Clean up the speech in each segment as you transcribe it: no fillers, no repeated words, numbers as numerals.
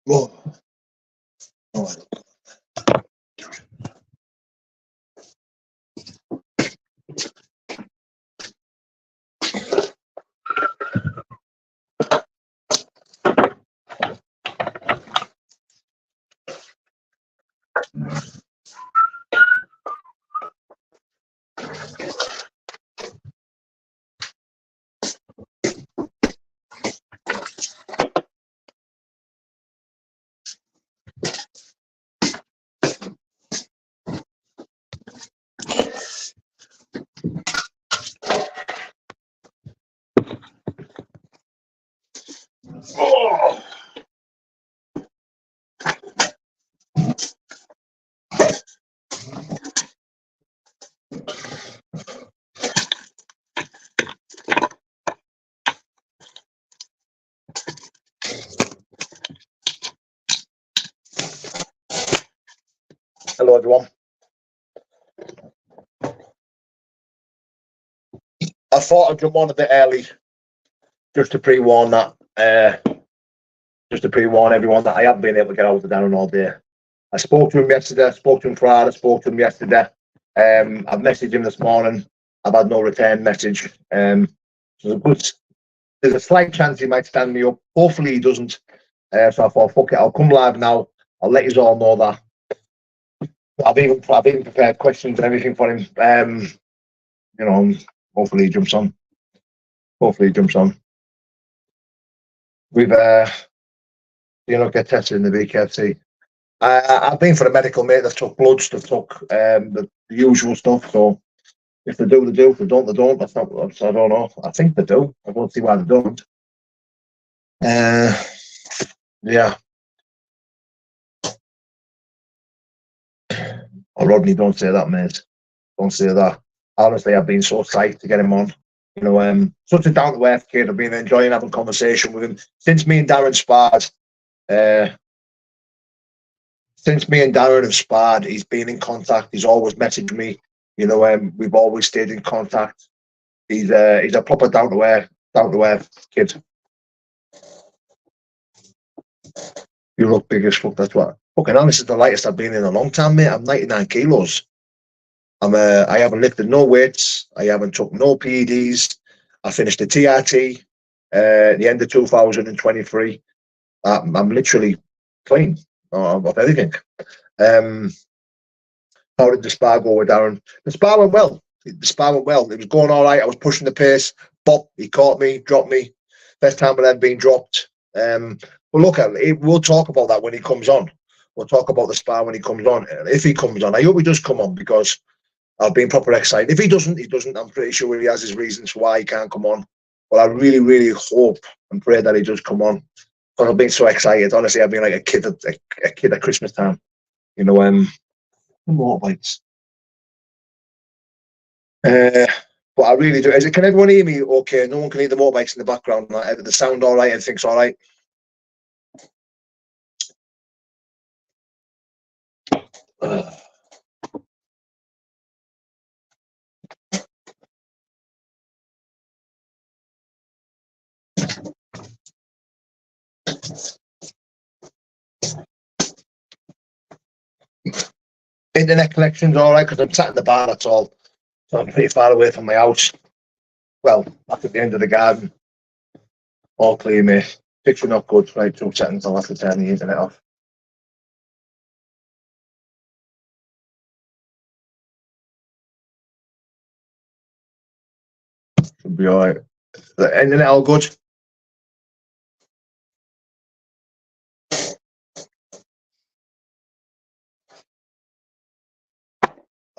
Whoa. Oh. Hello everyone. I thought I'd jump on a bit early just to pre-warn everyone that I haven't been able to get hold of Darren all day. I spoke to him yesterday, I spoke to him Friday, I spoke to him yesterday. I've messaged him this morning. I've had no return message. There's a slight chance he might stand me up. Hopefully he doesn't. So I thought, fuck it, I'll come live now. I'll let you all know that. I've even prepared questions and everything for him. You know, hopefully he jumps on. We've get tested in the BKFC. I've been for a medical, mate. They've took bloods, they've took the usual stuff. So if they do, they do. If they don't, they don't. I don't know. I think they do. I don't see why they don't. Yeah. Oh, Rodney, don't say that, mate. Don't say that. Honestly, I've been so psyched to get him on. You know, such a down-to-earth kid. I've been enjoying having conversation with him since me and Darren sparred. Since me and Darren have sparred, he's been in contact. He's always messaged me. You know, we've always stayed in contact. He's a proper down-to-earth kid. You look big as fuck. That's what. Fucking hell, this is the lightest I've been in a long time, mate. I'm 99 kilos. I haven't lifted no weights. I haven't took no PEDs. I finished the TRT at the end of 2023. I'm literally clean of everything. How did the spar go with Darren? The spar went well. It was going all right. I was pushing the pace. Bop, he caught me, dropped me. First time I've ever been dropped. But look, we'll talk about that when he comes on. We'll talk about the spar when he comes on. If he comes on, I hope he does come on because I've been proper excited. If he doesn't, he doesn't. I'm pretty sure he has his reasons for why he can't come on. But I really, really hope and pray that he does come on. Because I've been so excited. Honestly, I've been like a kid at Christmas time. You know, motorbikes. But I really do. Can everyone hear me okay? No one can hear the motorbikes in the background. The sound all right? Everything's all right? Internet connection's all right because I'm sat in the bar, that's all. So I'm pretty far away from my house. Well, back at the end of the garden. All clear, mate. Picture not good. Right, 2 seconds. I'll have to turn the internet off. Should be all right. The internet all good?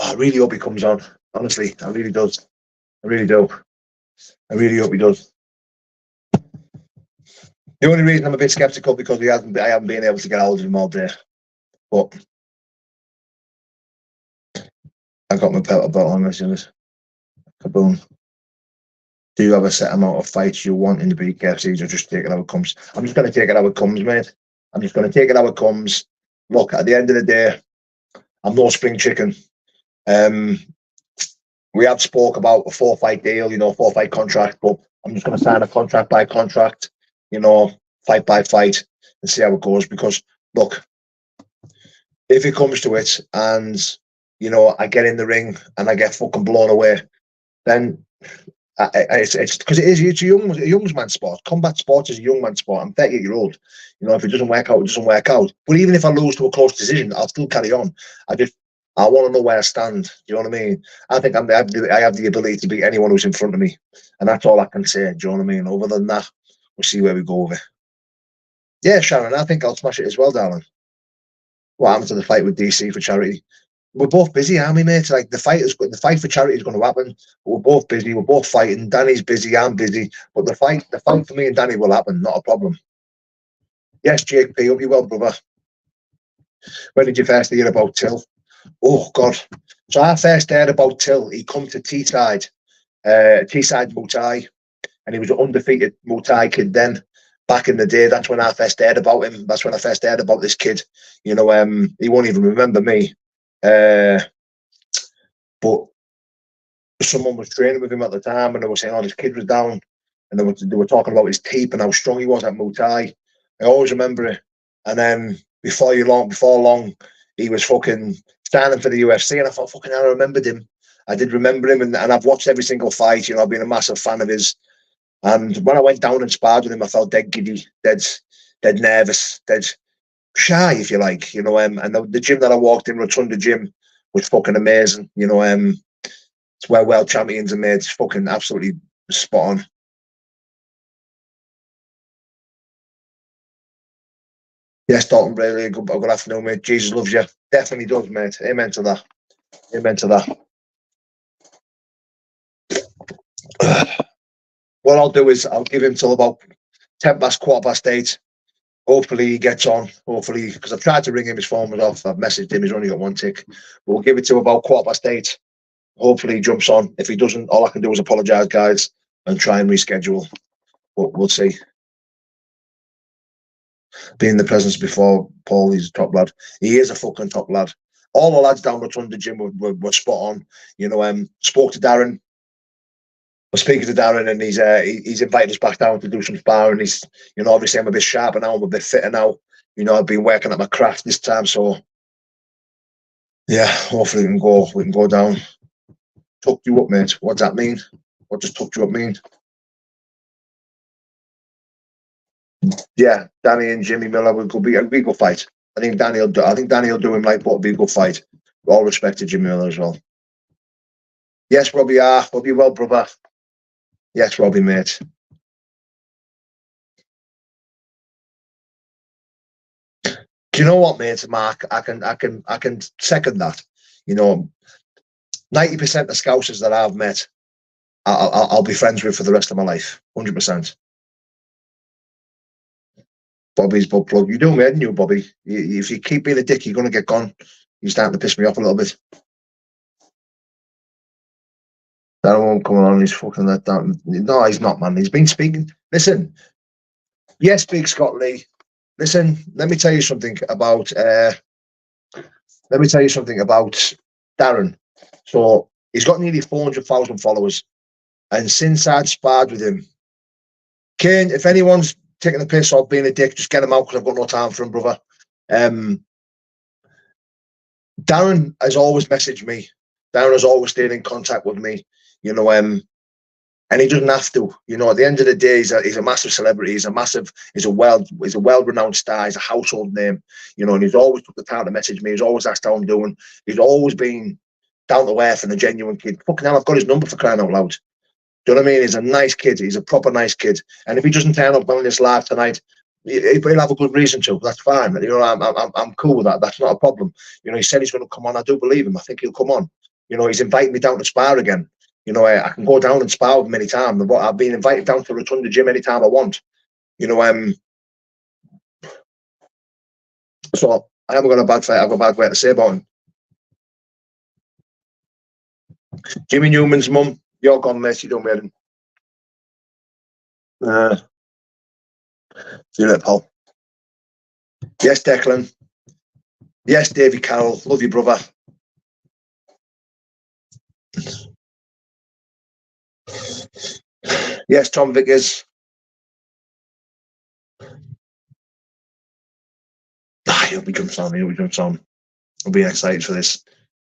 I really hope he comes on. Honestly, I really does. I really do. I really hope he does. The only reason I'm a bit sceptical because I haven't been able to get hold of him all day. But I got my belt on this. Kaboom. Do you have a set amount of fights you want in the BKFCs or just take it how it comes? I'm just going to take it how it comes, mate. I'm just going to take it how it comes. Look, at the end of the day, I'm no spring chicken. We have spoke about a 4-fight deal, 4-fight contract, but I'm just going to sign a contract by contract, fight by fight, and see how it goes. Because look, if it comes to it, and I get in the ring and I get fucking blown away, then it's because it's a young man's sport. Combat sports is a young man's sport. I'm 38-year old. If it doesn't work out, it doesn't work out. But even if I lose to a close decision, I'll still carry on. I want to know where I stand. Do you know what I mean? I think I have the ability to beat anyone who's in front of me, and that's all I can say. Do you know what I mean? Other than that, we'll see where we go with it. Yeah, Sharon, I think I'll smash it as well, darling. What happened to the fight with DC for charity? We're both busy, aren't we, mate? Like the fight for charity is going to happen. But we're both busy. We're both fighting. Danny's busy. I'm busy. But the fight for me and Danny will happen. Not a problem. Yes, Jake P. Hope you well, brother. When did you first hear about Till? Oh God! So I first heard about Till. He come to Teesside Muay Thai, and he was an undefeated Muay Thai kid then. Back in the day, that's when I first heard about him. That's when I first heard about this kid. He won't even remember me. But someone was training with him at the time, and they were saying, "Oh, this kid was down," and they were talking about his teeth and how strong he was at Muay Thai. I always remember it. And then before long, he was fucking standing for the UFC, and I thought, fucking hell, I remembered him. I did remember him, and I've watched every single fight. I've been a massive fan of his. And when I went down and sparred with him, I felt dead giddy, dead nervous, dead shy, if you like. And the gym that I walked in, Rotunda Gym, was fucking amazing. It's where world champions are made. It's fucking absolutely spot on. Yes, Dalton Braley, good afternoon, mate. Jesus loves you. Definitely does, mate. Amen to that. Amen to that. What I'll do is I'll give him till about 10 past, 8:15. Hopefully he gets on. Hopefully, because I've tried to ring him, his phone was off. I've messaged him, he's only got one tick. But we'll give it to about 8:15. Hopefully he jumps on. If he doesn't, all I can do is apologise, guys, and try and reschedule. But we'll see. Being in the presence before Paul, he's a top lad. He is a fucking top lad. All the lads down Rotunda Gym were spot on. Spoke to Darren. I was speaking to Darren, and he's invited us back down to do some sparring. He's, obviously I'm a bit sharper now, I'm a bit fitter now. I've been working at my craft this time, so yeah, hopefully we can go down. Tucked you up, mate. What does that mean? What does tucked you up mean? Yeah, Danny and Jimmy Miller will be a good fight. I think Danny will do him like, but it'll be a good fight. All respect to Jimmy Miller as well. Yes, Robbie. Hope you well, brother. Yes, Robbie, mate. Do you know what, mate, Mark? I can second that. 90% of Scousers that I've met, I'll be friends with for the rest of my life. 100%. Bobby's butt plug. You do, mate, didn't you, Bobby? If you keep being a dick, you're going to get gone. You're starting to piss me off a little bit. That won't come on. He's fucking let down. No, he's not, man. He's been speaking. Listen. Yes, Big Scott Lee. Listen, let me tell you something about Darren. So he's got nearly 400,000 followers. And since I'd sparred with him, Kane, if anyone's taking the piss off being a dick, just get him out, because I've got no time for him, brother. Darren has always messaged me. Darren has always stayed in contact with me. And he doesn't have to. At the end of the day, he's a massive celebrity. He's a well-renowned star. He's a household name. And he's always took the time to message me. He's always asked how I'm doing. He's always been down to earth and a genuine kid. Fucking hell, I've got his number, for crying out loud. Do you know what I mean? He's a nice kid. He's a proper nice kid. And if he doesn't turn up on this live tonight, he'll have a good reason to. That's fine. I'm cool with that. That's not a problem. He said he's going to come on. I do believe him. I think he'll come on. He's inviting me down to spar again. I can go down and spar with him anytime. I've been invited down to Rotunda Gym anytime I want. So I haven't got a bad fight. I've got a bad word to say about him. Jimmy Newman's mum, you're gone, mate. You don't wear him. See you later, Paul. Yes, Declan. Yes, Davy Carroll. Love you, brother. Yes, Tom Vickers. He'll be jumps on. He'll be jumps on. I'll be excited for this.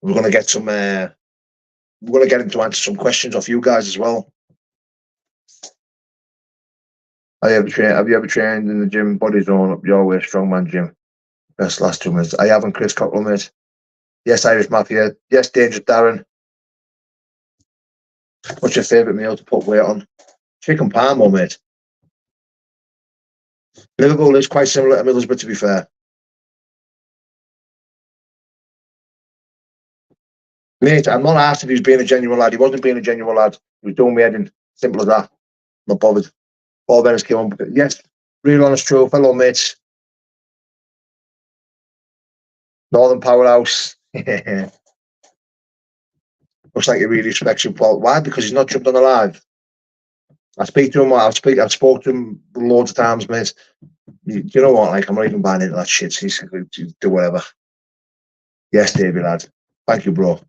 We're going to get some. We're going to get him to answer some questions off you guys as well. Have you ever trained in the gym, body zone, up your way, strongman gym? Best last 2 minutes. I haven't, Chris Cockle, mate. Yes, Irish Mafia. Yes, Dangerous Darren. What's your favourite meal to put weight on? Chicken parmo, mate. Liverpool is quite similar to Middlesbrough, to be fair. Mate, I'm not asked if he was being a genuine lad. He wasn't being a genuine lad. He was doing me head in. Simple as that. Not bothered. Paul Venice came on. Yes, real honest, true. Fellow mates. Northern Powerhouse. Looks like he really respects you, Paul. Why? Because he's not jumped on the live. I speak to him. I've spoke to him loads of times, mate. You know what? Like, I'm not even buying into that shit. He's do whatever. Yes, Davey, lad. Thank you, bro.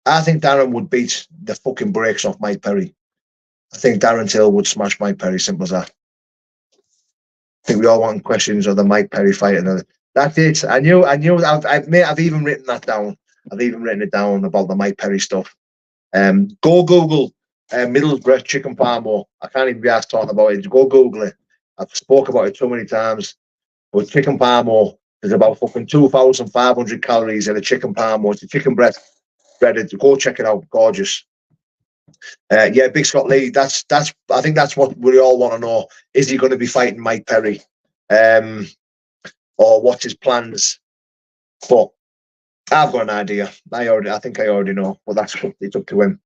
I think Darren would beat the fucking brakes off Mike Perry. I think Darren Till would smash Mike Perry. Simple as that. I think we all want questions of the Mike Perry fight, and that's it. I knew. I've even written that down. I've even written it down about the Mike Perry stuff. Go Google Middlesbrough chicken parmo. I can't even be asked talking about it. Go Google it. I've spoke about it so many times. But chicken parmo is about fucking 2,500 calories in a chicken parmo. It's a chicken breast breaded. Go check it out. Gorgeous. Yeah, Big Scott Lee. That's. I think that's what we all want to know. Is he going to be fighting Mike Perry, or what's his plans? But I've got an idea. I think I already know. But it's up to him.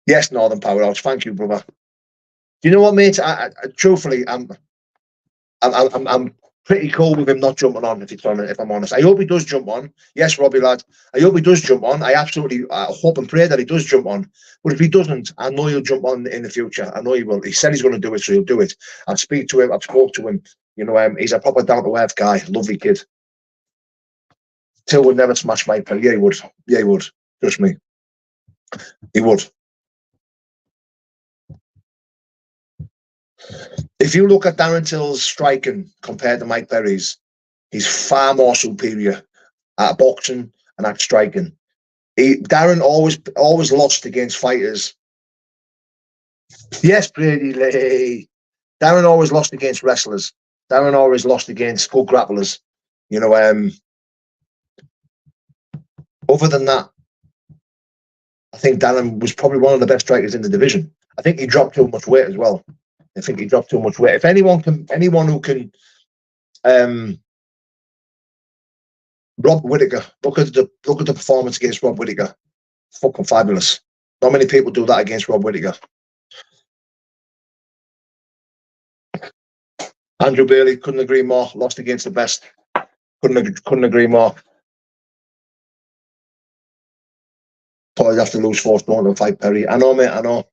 Yes, Northern Powerhouse. Thank you, brother. Do you know what, mate? Truthfully, I'm pretty cool with him not jumping on. If I'm honest, I hope he does jump on. Yes, Robbie lad. I hope he does jump on. I absolutely hope and pray that he does jump on. But if he doesn't, I know he'll jump on in the future. I know he will. He said he's going to do it, so he'll do it. I've spoke to him. You know, he's a proper down to earth guy. Lovely kid. Till would never smash my pen. Yeah, he would. Yeah, he would. Trust me. He would. If you look at Darren Till's striking compared to Mike Perry's, he's far more superior at boxing and at striking. Darren always lost against fighters. Yes, Brady Lee. Darren always lost against wrestlers. Darren always lost against good grapplers. You know, other than that, I think Darren was probably one of the best strikers in the division. I think he dropped too much weight as well. If anyone who can, Rob Whittaker, look at the performance against Rob Whittaker, fucking fabulous. Not many people do that against Rob Whittaker. Andrew Bailey, couldn't agree more. Lost against the best. Couldn't agree more. Thought I'd have to lose 4 stone to fight Perry. I know, mate. I know.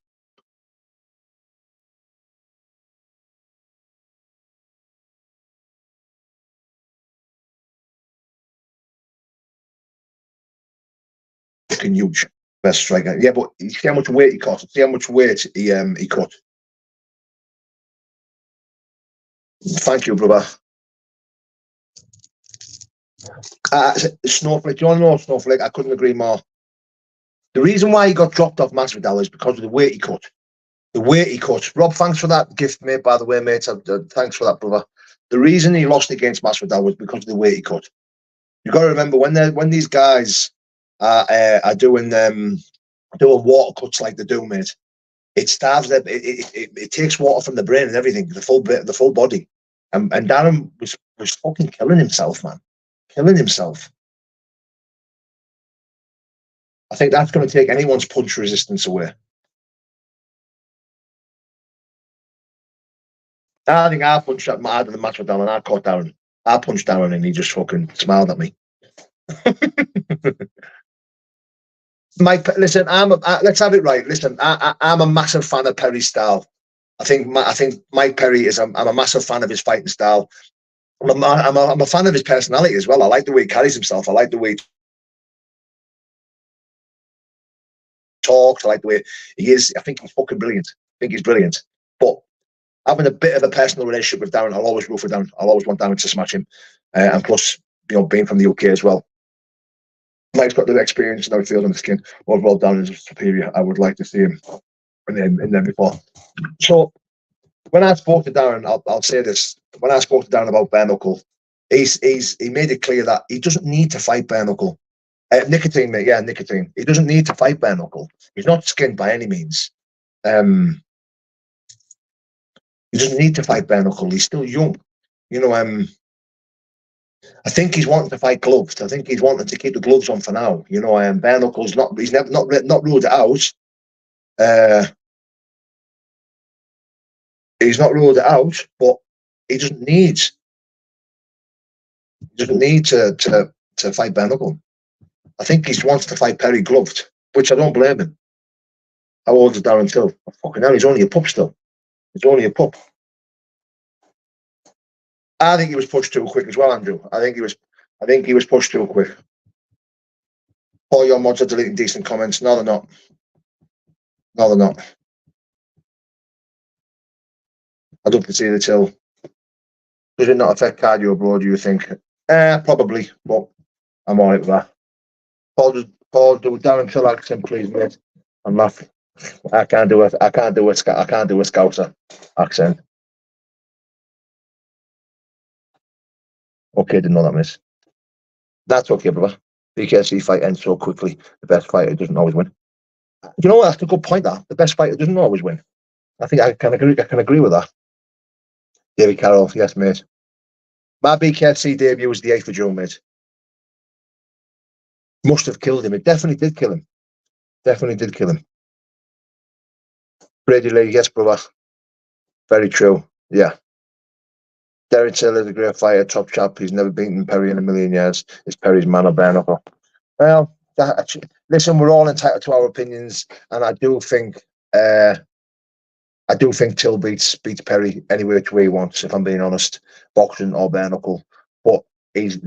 Fucking huge, best striker. Yeah, but see how much weight he cut. See how much weight he cut. Thank you, brother. Snowflake, do you want to know Snowflake? I couldn't agree more. The reason why he got dropped off Masvidal is because of the weight he cut. The weight he cut. Rob, thanks for that gift, mate. By the way, mate, thanks for that, brother. The reason he lost against Masvidal was because of the weight he cut. You got to remember when these guys are doing water cuts like they do, mate. It starves them. It takes water from the brain and everything, the full body. And Darren was fucking killing himself, man. Killing himself. I think that's going to take anyone's punch resistance away. I think I punched that harder than Masvidal, and I caught Darren. I punched Darren, and he just fucking smiled at me. Mike, listen, let's have it right. Listen, I'm a massive fan of Perry's style. I think Mike Perry is. I'm a massive fan of his fighting style. I'm a fan of his personality as well. I like the way he carries himself. I like the way he talks. I like the way he is. I think he's fucking brilliant. I think he's brilliant. But having a bit of a personal relationship with Darren, I'll always root for Darren. I'll always want Darren to smash him. And plus, being from the UK as well, Mike's got the experience and how he feels on the skin. Overall, Darren is superior. I would like to see him in there before. So when I spoke to Darren, I'll say this. When I spoke to Darren about bare knuckle, he made it clear that he doesn't need to fight bare knuckle. Nicotine, mate, yeah, nicotine. He doesn't need to fight bare knuckle. He's not skinned by any means. He doesn't need to fight bare knuckle. He's still young. I think he's wanting to fight gloves. I think he's wanting to keep the gloves on for now. Bare knuckle's not. He's never not ruled it out. He's not ruled it out, but he doesn't need. He doesn't need to fight bare knuckle. I think he wants to fight Perry gloved, which I don't blame him. How old is Darren Till? Oh, fucking hell, he's only a pup still. He's only a pup. I think he was pushed too quick as well, Andrew. I think he was pushed too quick. All your mods are deleting decent comments. No, they're not. No, they're not. I'd love to see the Till. Does it not affect cardio, bro? Do you think? Probably, but I'm alright with that. Paul, do Darren Till accent, please, mate. I'm laughing. I can't do it. I can't do a Scouser accent. Okay, didn't know that, miss. That's okay, brother. BKC fight ends so quickly. The best fighter doesn't always win. You know what? That's a good point. That the best fighter doesn't always win. I think I can agree. I can agree with that. David Carroll, yes, mate. My BKC debut was the 8th of June, mate. Must have killed him. It definitely did kill him. Definitely did kill him. Brady Lee, yes, brother. Very true. Yeah. Darren Till is a great fighter, top chap. He's never beaten Perry in a million years. It's Perry's man or bare knuckle. Well, listen, we're all entitled to our opinions, and I do think Till beats Perry any which way he wants. If I'm being honest, boxing or bare knuckle. But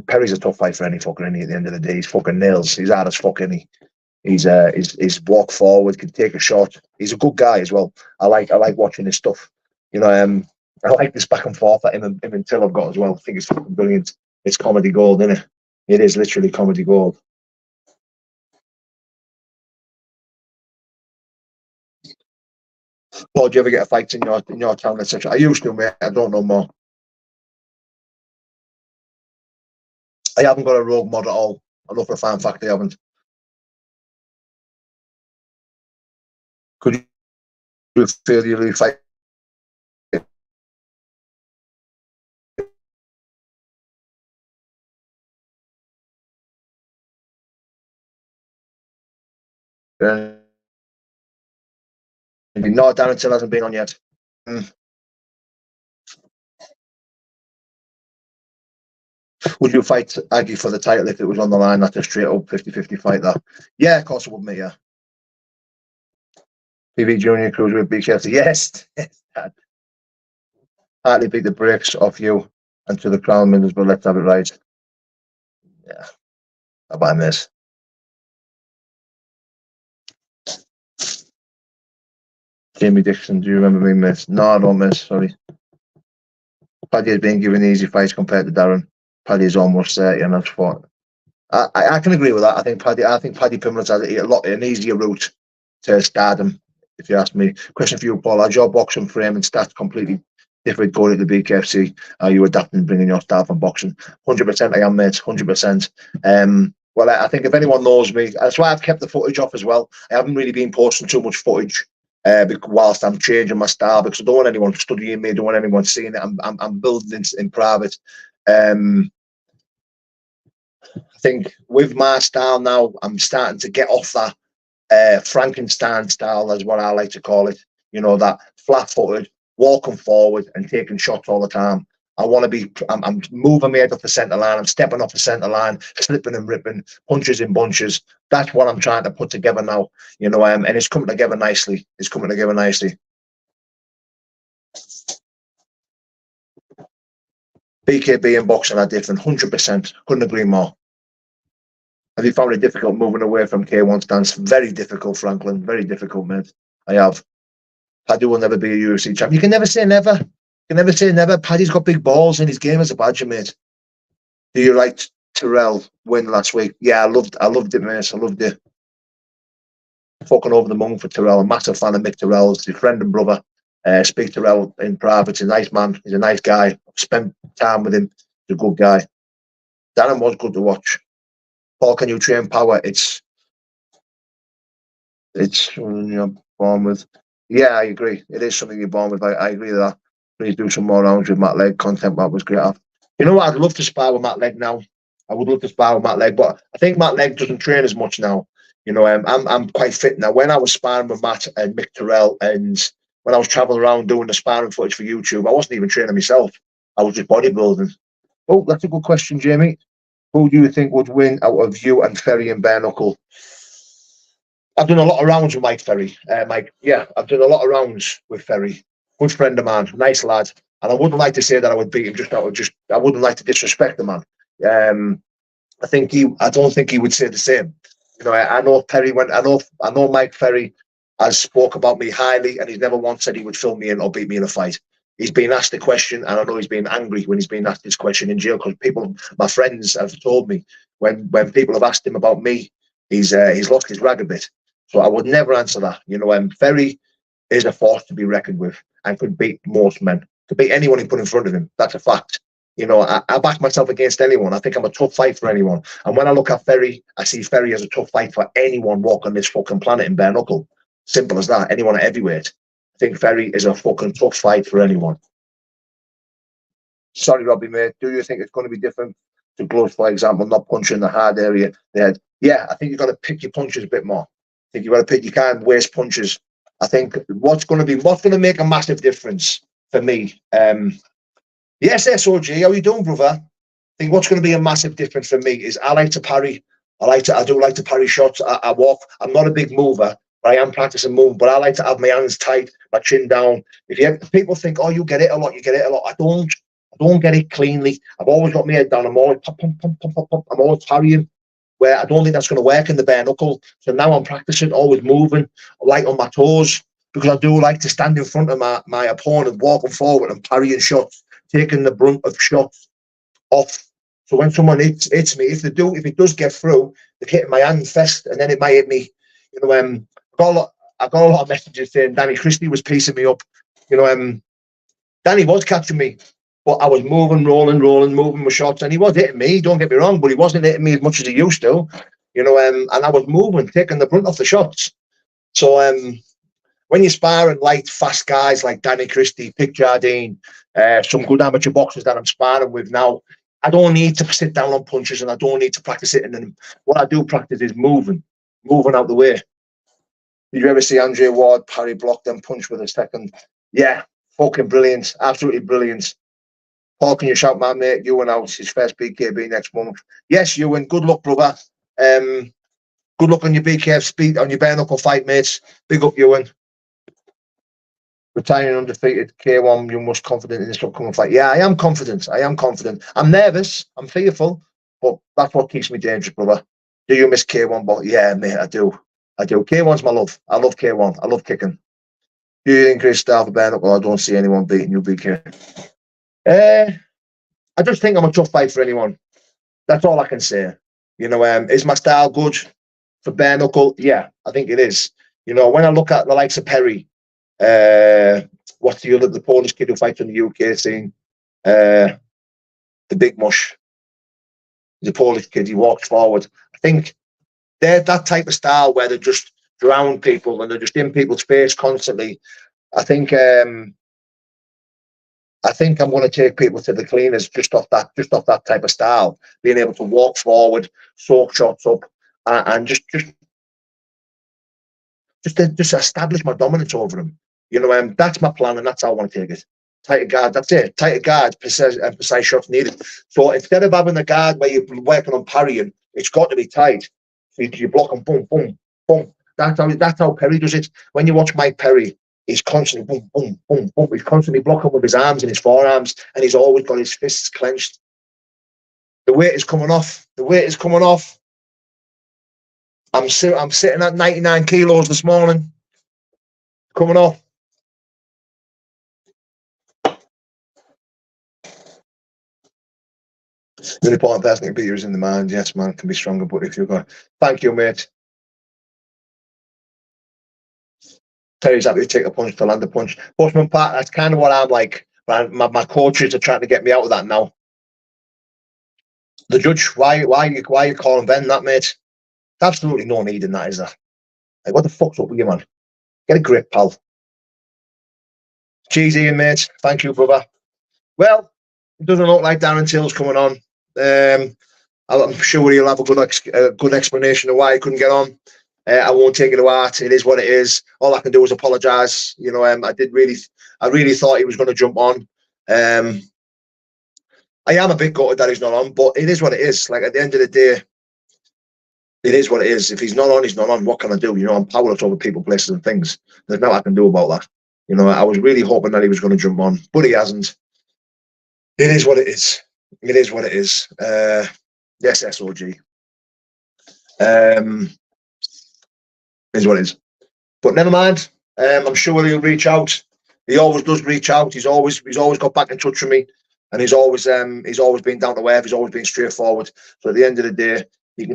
Perry's a tough fight for any fucker. At the end of the day, he's fucking nails. He's hard as fuck. He's walk forward, can take a shot. He's a good guy as well. I like watching his stuff. I like this back and forth that him and Till have got as well. I think it's fucking brilliant. It's comedy gold, isn't it? It is literally comedy gold. Paul, do you ever get a fight in your town, etc.? I used to, mate. I don't know more. I haven't got a rogue mod at all. I know for a fact I haven't. Could you feel you really fight? No, Darren Till hasn't been on yet. Would you fight Aggie for the title if it was on the line? That's a straight up 50-50 fight, that. Yeah, of course it would, mate, yeah. PV Junior Cruiserweight BKFC. Yes. Dad. Hardly beat the brakes off you and to the crown winners, but let's have it right. Yeah. How about miss? Jamie Dixon, do you remember me, miss? No, I don't, miss. Sorry. Paddy has been given easy fights compared to Darren. Paddy is almost 30 and that's fought. I can agree with that. I think Paddy Pimblett has an easier route to stardom, if you ask me. Question for you, Paul. Has your boxing frame and stats completely different going to the BKFC? Are you adapting and bringing your style from boxing? 100% I am, mate. 100%. Well, I think if anyone knows me, that's why I've kept the footage off as well. I haven't really been posting too much footage whilst I'm changing my style, because I don't want anyone studying me. I don't want anyone seeing it. I'm building in private. I think with my style now, I'm starting to get off that Frankenstein style, is what I like to call it. That flat-footed, walking forward and taking shots all the time. I want to be. I'm moving my head off the centre line. I'm stepping off the centre line, slipping and ripping, punches in bunches. That's what I'm trying to put together now. And it's coming together nicely. BKB and boxing are different, 100%. Couldn't agree more. Have you found it difficult moving away from K1 stance? Very difficult, Franklin. Very difficult, mate. I have. Paddy will never be a UFC champ. You can never say never. You can never say never. Paddy's got big balls in his game as a badger, mate. Do you like Terrell win last week? Yeah, I loved it, mate. I loved it. Fucking over the moon for Terrell. A massive fan of Mick Terrell. He's his friend and brother. Speak to Terrell in private. He's a nice man. He's a nice guy. I've spent time with him. He's a good guy. Darren was good to watch. Paul, can you train power? It's you're born with. Yeah, I agree. It is something you're born with. I agree with that. Please do some more rounds with Matt Legg. Content that was great. You know what? I'd love to spar with Matt Legg now. I would love to spar with Matt Legg, but I think Matt Legg doesn't train as much now. You know, I'm quite fit now. When I was sparring with Matt and Mick Terrell, and when I was traveling around doing the sparring footage for YouTube, I wasn't even training myself. I was just bodybuilding. Oh, that's a good question, Jamie. Who do you think would win out of you and Ferry and bare knuckle? I've done a lot of rounds with Mike Ferry. Mike, yeah, I've done a lot of rounds with Ferry. Good friend of mine, nice lad. And I wouldn't like to say that I would beat him I wouldn't like to disrespect the man. I don't think he would say the same. You know, I know Ferry I know Mike Ferry has spoke about me highly, and he's never once said he would fill me in or beat me in a fight. He's been asked the question, and I know he's been angry when he's been asked this question in jail, because my friends have told me when people have asked him about me, he's lost his rag a bit. So I would never answer that. You know, Ferry is a force to be reckoned with and could beat most men, could beat anyone he put in front of him. That's a fact. You know, I back myself against anyone. I think I'm a tough fight for anyone. And when I look at Ferry, I see Ferry as a tough fight for anyone walking this fucking planet in bare knuckle. Simple as that. Anyone at heavyweight. I think Ferry is a fucking tough fight for anyone. Sorry, Robbie, mate. Do you think it's going to be different to gloves, for example, not punching the hard area? Yeah, I think you've got to pick your punches a bit more. I think you've got to pick. You can't waste punches. I think what's going to make a massive difference for me. Yes, SOG, how you doing, brother? I think what's going to be a massive difference for me is I like to parry. I do like to parry shots. I walk. I'm not a big mover, but I am practicing moving. But I like to have my hands tight, my chin down. If people think, oh, you get it a lot, I don't get it cleanly. I've always got my head down. I'm always pop, pop, pop, pop, pop, pop. I'm always parrying, where I don't think that's going to work in the bare knuckle. So now I'm practicing, always moving, light on my toes, because I do like to stand in front of my opponent, walking forward and parrying shots, taking the brunt of shots off. So when someone hits me, if it does get through, they're hitting my hand first, and then it might hit me. You know, I got a lot of messages saying Danny Christie was piecing me up. You know, Danny was catching me, but I was moving, rolling, moving with shots, and he was hitting me. Don't get me wrong, but he wasn't hitting me as much as he used to. You know, and I was moving, taking the brunt off the shots. So when you're sparring light, fast guys like Danny Christie, Pick Jardine, some good amateur boxers that I'm sparring with now, I don't need to sit down on punches, and I don't need to practice it. And what I do practice is moving out the way. Did you ever see Andre Ward parry, block, then punch with a second? Yeah, fucking brilliant, absolutely brilliant. Paul, can you shout my mate Ewan out his first BKB next month? Yes, Ewan, good luck, brother. Good luck on your BKF speed, on your bare knuckle fight, mates. Big up, Ewan. Retiring undefeated K1, you're most confident in this upcoming fight. Yeah, I am confident. I'm nervous. I'm fearful, but that's what keeps me dangerous, brother. Do you miss K1? But yeah, mate, I do. K1's my love. I love K1. I love kicking. Do you increase style for bare knuckle? I don't see anyone beating you, BK. I just think I'm a tough fight for anyone. That's all I can say. You know, is my style good for bare knuckle? Yeah, I think it is. You know, when I look at the likes of Perry, what's the Polish kid who fights on the UK scene? The Big Mush. He's a Polish kid. He walks forward. I think they're that type of style where they just drown people and they're just in people's face constantly. I think I'm going to take people to the cleaners just off that type of style, being able to walk forward, soak shots up, and just establish my dominance over them. You know, that's my plan, and that's how I want to take it. Tighter guard, that's it. Tighter guard, precise shots needed. So instead of having a guard where you're working on parrying, it's got to be tight. So you block and boom, boom, boom. That's how Perry does it. When you watch Mike Perry, He's constantly boom, boom, boom, boom. He's constantly blocking with his arms and his forearms, and he's always got his fists clenched. The weight is coming off. The weight is coming off. I'm sitting at 99 kilos this morning. Coming off. The important person to beat you is in the mind. Yes, man, can be stronger, but if you're going, thank you, mate. Terry's happy to take a punch to land a punch. Bushman Pat, that's kind of what I'm like. My coaches are trying to get me out of that now. The judge, why are you calling Ben that, mate? There's absolutely no need in that, is there? Like, what the fuck's up with you, man? Get a grip, pal. Cheers, Ian, mate. Thank you, brother. Well, it doesn't look like Darren Till's coming on. I'm sure he'll have a good explanation of why he couldn't get on. I won't take it to heart. It is what it is. All I can do is apologise. You know, I really thought he was going to jump on. I am a bit gutted that he's not on, but it is what it is. Like, at the end of the day, it is what it is. If he's not on, he's not on. What can I do? You know, I'm powerless over people, places, and things. There's nothing I can do about that. You know, I was really hoping that he was going to jump on, but he hasn't. It is what it is. It is what it is. Yes, SOG. Is what it is. But never mind. I'm sure he'll reach out. He always does reach out. He's always got back in touch with me, and he's always been down to earth. He's always been straightforward. So at the end of the day,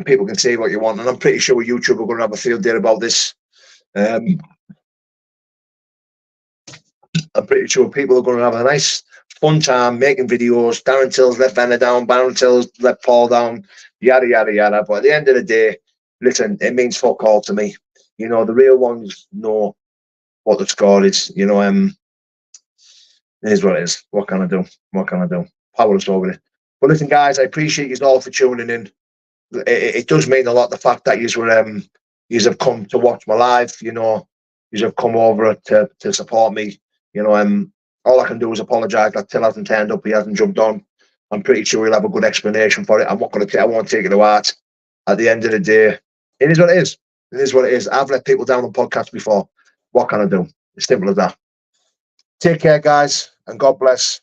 people can say what you want, and I'm pretty sure YouTube are going to have a field day about this. I'm pretty sure people are going to have a nice, fun time making videos. Darren Till's let Vanna down. Darren Till's let Paul down. Yada yada yada. But at the end of the day, listen, it means fuck all to me. You know, the real ones know what the score is. You know, it is what it is. What can I do? What can I do? Powerless over it. But listen, guys, I appreciate you all for tuning in. It does mean a lot, the fact that you have come to watch my live. You know, you have come over to support me. You know, all I can do is apologise that Till hasn't turned up. He hasn't jumped on. I'm pretty sure he'll have a good explanation for it. I won't take it to heart. At the end of the day, it is what it is. It is what it is. I've let people down on podcasts before. What can I do? It's simple as that. Take care, guys, and God bless.